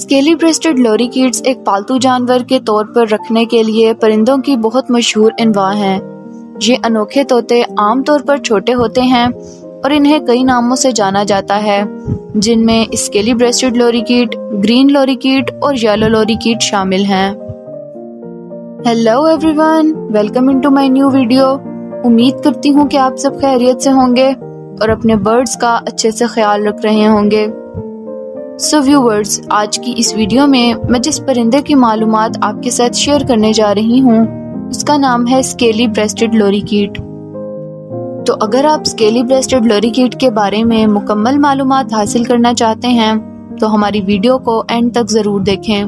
Scaly rested लॉरीकिड्स एक पालतू जानवर के तौर पर रखने के लिए परिंदों की बहुत मशहूर अनवा हैं। ये अनोखे तोते आमतौर पर छोटे होते हैं और इन्हें कई नामों से जाना जाता है, जिनमें स्केली ब्रेस्टेड लॉरीकिड, ग्रीन लॉरीकिड और येलो लॉरीकिड शामिल हैं। Hello everyone, welcome into my new video. उम्मीद करती हूँ कि आप सब खैरियत से होंगे और अपने बर्ड्स का अच्छे से ख्याल रख रहे होंगे। सो व्यूवर्स, आज की इस वीडियो में मैं जिस परिंदे की मालूमात आपके साथ शेयर करने जा रही हूँ उसका नाम है स्केली ब्रेस्टेड लॉरीकिड। तो अगर आप स्केली ब्रेस्टेड लॉरीकिड के बारे में मुकम्मल मालूमात हासिल करना चाहते हैं तो हमारी वीडियो को एंड तक जरूर देखें।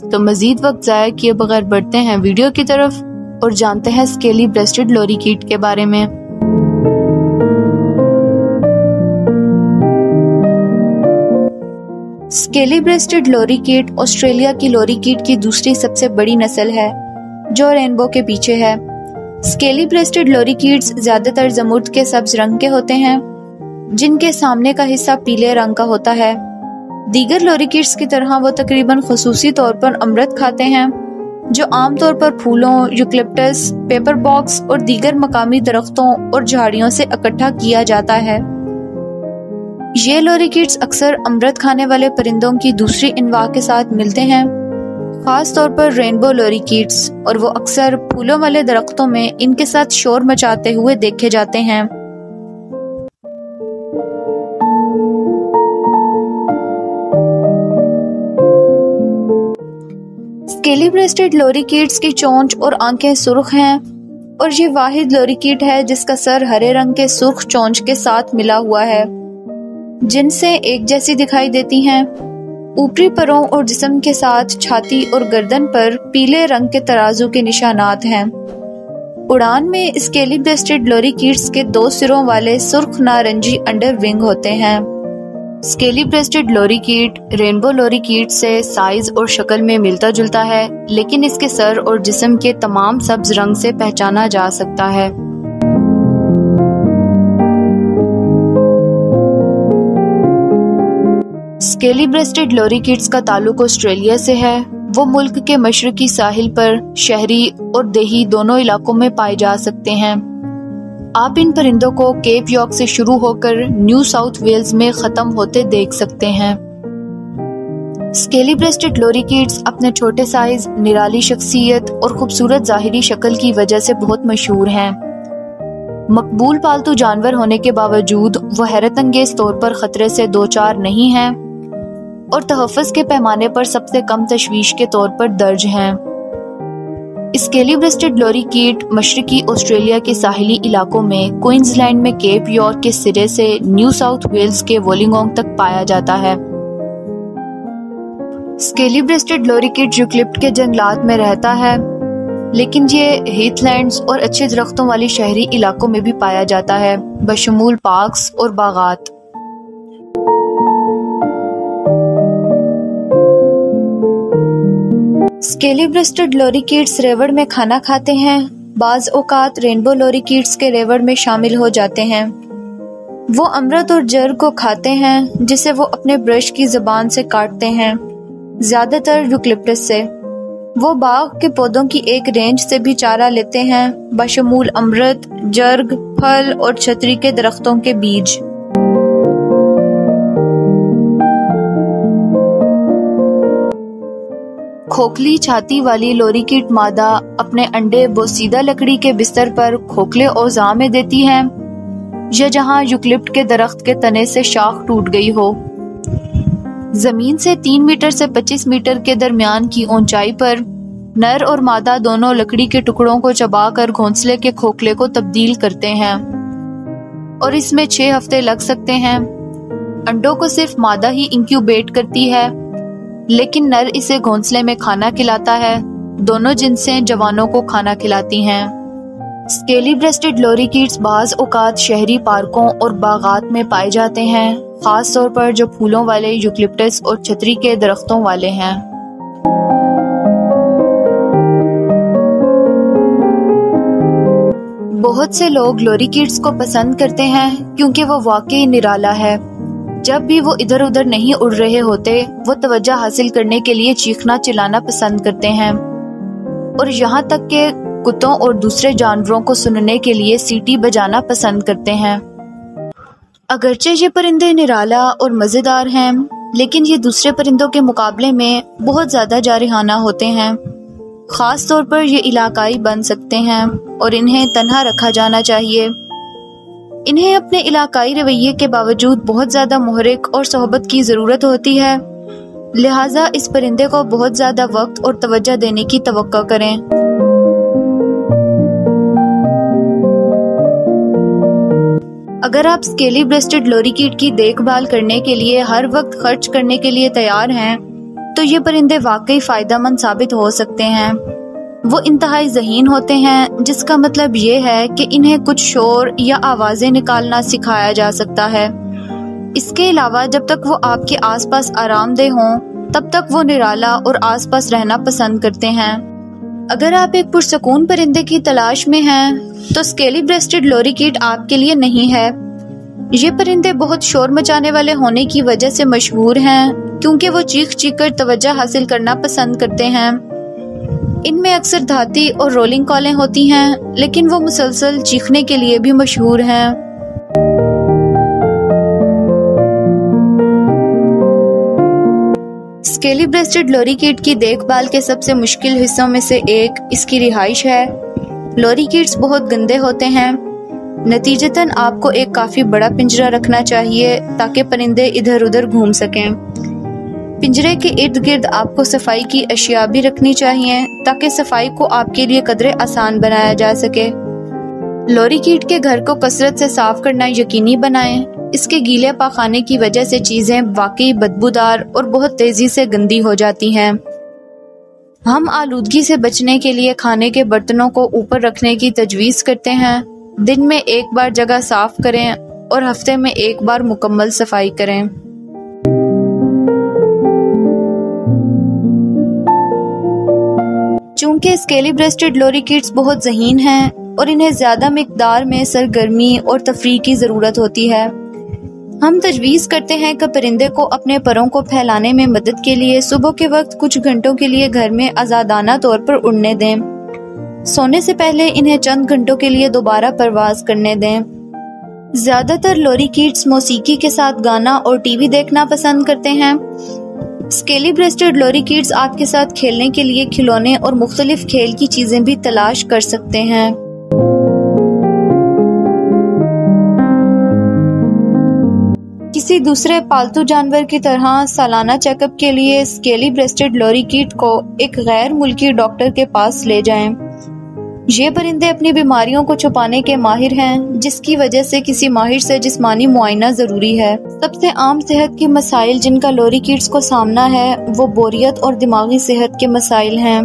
तो मजीद वक्त ज़ाया किए बगैर बढ़ते हैं वीडियो की तरफ और जानते हैं स्केली ब्रेस्टेड लॉरीकिड के बारे में। स्केली ब्रेस्टेड लॉरीकिड ऑस्ट्रेलिया की लॉरीकिड की दूसरी सबसे बड़ी नस्ल है जो रेनबो के पीछे है। स्केली ब्रेस्टेड लॉरीकिड्स ज्यादातर जमुर्द के सब्ज रंग के होते हैं, जिनके सामने का हिस्सा पीले रंग का होता है। दीगर लॉरीकिड्स की तरह वो तकरीबन खुसूसी तौर पर अमृत खाते हैं, जो आमतौर पर फूलों, यूकलिप्टस, पेपर बॉक्स और दीगर मकामी दरख्तों और झाड़ियों से इकट्ठा किया जाता है। ये लॉरीकिड्स अक्सर अमृत खाने वाले परिंदों की दूसरी अनवा के साथ मिलते हैं, खास तौर पर रेनबो लॉरीकिड्स, और वो अक्सर फूलों वाले दरख्तों में इनके साथ शोर मचाते हुए देखे जाते हैं। स्केली ब्रेस्टेड लॉरीकिड्स की चोंच और आंखें सुर्ख हैं और ये वाहिद लॉरीकिड है जिसका सर हरे रंग के सुर्ख चोंच के साथ मिला हुआ है, जिनसे एक जैसी दिखाई देती हैं। ऊपरी परों और जिस्म के साथ छाती और गर्दन पर पीले रंग के तराजू के निशानात हैं। उड़ान में स्केली ब्रेस्टेड लॉरीकिड्स के 2 सिरों वाले सुर्ख नारंगी अंडर विंग होते हैं। स्केली ब्रेस्टेड लॉरीकिड रेनबो लॉरीकिड से साइज और शक्ल में मिलता जुलता है, लेकिन इसके सर और जिस्म के तमाम सब्ज रंग से पहचाना जा सकता है। स्केली ब्रेस्टेड लॉरीकिड्स का ताल्लुक ऑस्ट्रेलिया से है। वो मुल्क के मशरकी साहिल पर शहरी और देही दोनों इलाकों में पाए जा सकते हैं। आप इन परिंदों को केप यॉर्क से शुरू होकर न्यू साउथ वेल्स में खत्म होते देख सकते हैं। स्केली ब्रेस्टेड लॉरीकिड्स अपने छोटे साइज, निराली शख्सियत और खूबसूरत जाहिरी शक्ल की वजह से बहुत मशहूर हैं। मकबूल पालतू जानवर होने के बावजूद वो हैरत अंगेज तौर पर खतरे से दो चार नहीं हैं और तहफ़्फ़ुज़ के पैमाने पर सबसे कम तशवीश के तौर पर दर्ज हैं। स्केली ब्रेस्टेड लॉरीकिड मशरकी ऑस्ट्रेलिया के साहिली इलाकों में क्वींसलैंड में केप यॉर्क के सिरे से न्यू साउथ वेल्स के वोलिंगोंग तक पाया जाता है। स्केली ब्रेस्टेड लॉरीकिड यूकलिप्ट के जंगलात में रहता है, लेकिन ये हीथलैंड्स और अच्छे दरख्तों वाली शहरी इलाकों में भी पाया जाता है, बशमूल पार्क्स और बागात। स्केली ब्रेस्टेड लॉरीकिड्स रेवड़ में खाना खाते हैं। बाज औकात रेनबो लॉरीकिड्स के रेवड़ में शामिल हो जाते हैं। वो अमृत और जर को खाते हैं, जिसे वो अपने ब्रश की ज़बान से काटते हैं, ज्यादातर यूकलिप्टस से। वो बाग के पौधों की एक रेंज से भी चारा लेते हैं, बशमूल अमृत, जर्ग, फल और छतरी के दरख्तों के बीज। खोखली छाती वाली लॉरीकिड मादा अपने अंडे बोसीदा लकड़ी के बिस्तर पर खोखले औज़ा में देती है, या जहां यूकलिप्ट के दरख्त के तने से शाख टूट गई हो। जमीन से 3 मीटर से 25 मीटर के दरमियान की ऊंचाई पर नर और मादा दोनों लकड़ी के टुकड़ों को चबाकर घोंसले के खोखले को तब्दील करते हैं और इसमें 6 हफ्ते लग सकते हैं। अंडों को सिर्फ मादा ही इंक्यूबेट करती है, लेकिन नर इसे घोंसले में खाना खिलाता है। दोनों जिनसें जवानों को खाना खिलाती हैं। स्केली ब्रेस्टेड लॉरीकिड्स बाज औकात शहरी पार्कों और बागात में पाए जाते हैं, खास तौर पर जो फूलों वाले यूकलिप्टस और छतरी के दरख्तों वाले हैं। बहुत से लोग लॉरीकिड्स को पसंद करते हैं क्योंकि वो वाकई निराला है। जब भी वो इधर उधर नहीं उड़ रहे होते, वो तवज्जो हासिल करने के लिए चीखना चिल्लाना पसंद करते हैं और यहाँ तक कि कुत्तों और दूसरे जानवरों को सुनने के लिए सीटी बजाना पसंद करते हैं। अगरचे ये परिंदे निराला और मज़ेदार हैं, लेकिन ये दूसरे परिंदों के मुकाबले में बहुत ज़्यादा जारिहाना होते हैं। ख़ास तौर पर ये इलाकाई बन सकते हैं और इन्हें तन्हा रखा जाना चाहिए। इन्हें अपने इलाकाई रवैये के बावजूद बहुत ज़्यादा मुहर्रिक और सोहबत की ज़रूरत होती है, लिहाजा इस परिंदे को बहुत ज़्यादा वक्त और तवज्जो देने की तवक्को करें। अगर आप स्केली ब्रेस्टेड लॉरीकीट की देखभाल करने के लिए हर वक्त खर्च करने के लिए तैयार हैं, तो ये परिंदे वाकई फ़ायदेमंद साबित हो सकते हैं। वो इंतहाई ज़हीन होते हैं, जिसका मतलब ये है कि इन्हें कुछ शोर या आवाज़ें निकालना सिखाया जा सकता है। इसके अलावा जब तक वो आपके आसपास आरामदेह हों, तब तक वो निराला और आसपास रहना पसंद करते हैं। अगर आप एक पुरसकून परिंदे की तलाश में हैं, तो स्केली ब्रेस्टेड लॉरीकीट आपके लिए नहीं है। ये परिंदे बहुत शोर मचाने वाले होने की वजह से मशहूर हैं, क्योंकि वो चीख चीख कर तवज्जो हासिल करना पसंद करते हैं। इनमें अक्सर धाती और रोलिंग कॉलें होती हैं, लेकिन वो मुसलसल चीखने के लिए भी मशहूर हैं। स्केली ब्रेस्टेड लॉरीकीट की देखभाल के सबसे मुश्किल हिस्सों में से एक इसकी रिहाइश है। लॉरीकीट्स बहुत गंदे होते हैं, नतीजतन आपको एक काफ़ी बड़ा पिंजरा रखना चाहिए ताकि परिंदे इधर उधर घूम सकें। पिंजरे के इर्द गिर्द आपको सफाई की अशिया भी रखनी चाहिए ताकि सफाई को आपके लिए कदरे आसान बनाया जा सके। लॉरीकीट के घर को कसरत से साफ करना यकीनी बनाएं। इसके गीले पाखाने की वजह से चीज़ें वाकई बदबूदार और बहुत तेज़ी से गंदी हो जाती हैं। हम आलूदगी से बचने के लिए खाने के बर्तनों को ऊपर रखने की तजवीज़ करते हैं। दिन में एक बार जगह साफ करें और हफ्ते में एक बार मुकम्मल सफाई करें। चूंकि स्केली ब्रेस्टेड लॉरीकीट्स बहुत ज़हीन हैं और इन्हें ज़्यादा मिकदार में सरगर्मी और तफरीह की ज़रूरत होती है, हम तजवीज़ करते हैं कि परिंदे को अपने परों को फैलाने में मदद के लिए सुबह के वक्त कुछ घंटों के लिए घर में आज़ादाना तौर पर उड़ने दें। सोने से पहले इन्हें चंद घंटों के लिए दोबारा परवाज करने दें। ज़्यादातर लॉरीकीट्स मौसीकी के साथ गाना और टीवी देखना पसंद करते हैं। स्केली ब्रेस्टेड लॉरीकीट्स आपके साथ खेलने के लिए खिलौने और मुख्तलिफ खेल की चीज़ें भी तलाश कर सकते हैं। किसी दूसरे पालतू जानवर की तरह सालाना चेकअप के लिए स्केली ब्रेस्टेड लॉरीकीट को एक गैर मुल्की डॉक्टर के पास ले जाएं। ये परिंदे अपनी बीमारियों को छुपाने के माहिर हैं, जिसकी वजह से किसी माहिर से जिस्मानी मुआयना जरूरी है। सबसे आम सेहत के मसाइल जिनका लॉरीकीट्स को सामना है, वो बोरियत और दिमागी सेहत के मसाइल हैं।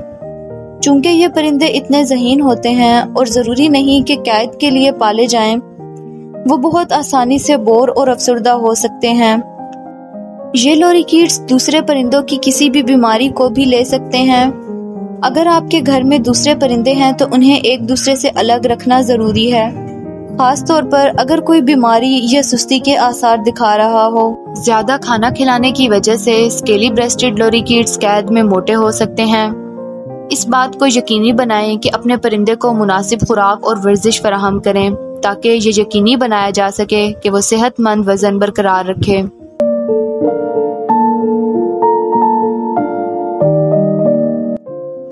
चूंकि ये परिंदे इतने ज़हीन होते हैं और ज़रूरी नहीं कि कैद के लिए पाले जाएं, वो बहुत आसानी से बोर और अफसरदा हो सकते हैं। ये लॉरीकीट्स दूसरे परिंदों की किसी भी बीमारी को भी ले सकते हैं। अगर आपके घर में दूसरे परिंदे हैं तो उन्हें एक दूसरे से अलग रखना जरूरी है, खास तौर पर अगर कोई बीमारी या सुस्ती के आसार दिखा रहा हो। ज्यादा खाना खिलाने की वजह से स्केली ब्रेस्टेड लॉरीकीट्स कैद में मोटे हो सकते हैं। इस बात को यकीनी बनाएं कि अपने परिंदे को मुनासिब खुराक और वर्जिश फराहम करें, ताकि ये यकीनी बनाया जा सके कि वो सेहतमंद वजन बरकरार रखे।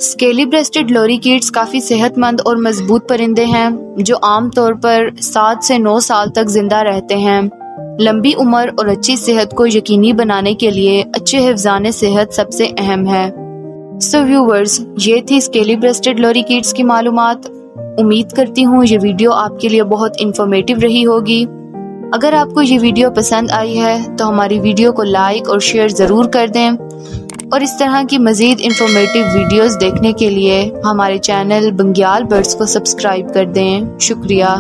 स्केली ब्रेस्टेड लॉरीकीट्स काफ़ी सेहतमंद और मजबूत परिंदे हैं जो आम तौर पर 7 से 9 साल तक जिंदा रहते हैं। लंबी उम्र और अच्छी सेहत को यकीनी बनाने के लिए अच्छे हिफ्ज़ान सेहत सबसे अहम है। सो व्यूवर्स, ये थी स्केली ब्रेस्टेड लॉरीकीट्स की मालूमात। उम्मीद करती हूँ ये वीडियो आपके लिए बहुत इंफॉर्मेटिव रही होगी। अगर आपको ये वीडियो पसंद आई है तो हमारी वीडियो को लाइक और शेयर ज़रूर कर दें, और इस तरह की मज़ीद इंफॉर्मेटिव वीडियोस देखने के लिए हमारे चैनल बंग्याल बर्ड्स को सब्सक्राइब कर दें। शुक्रिया।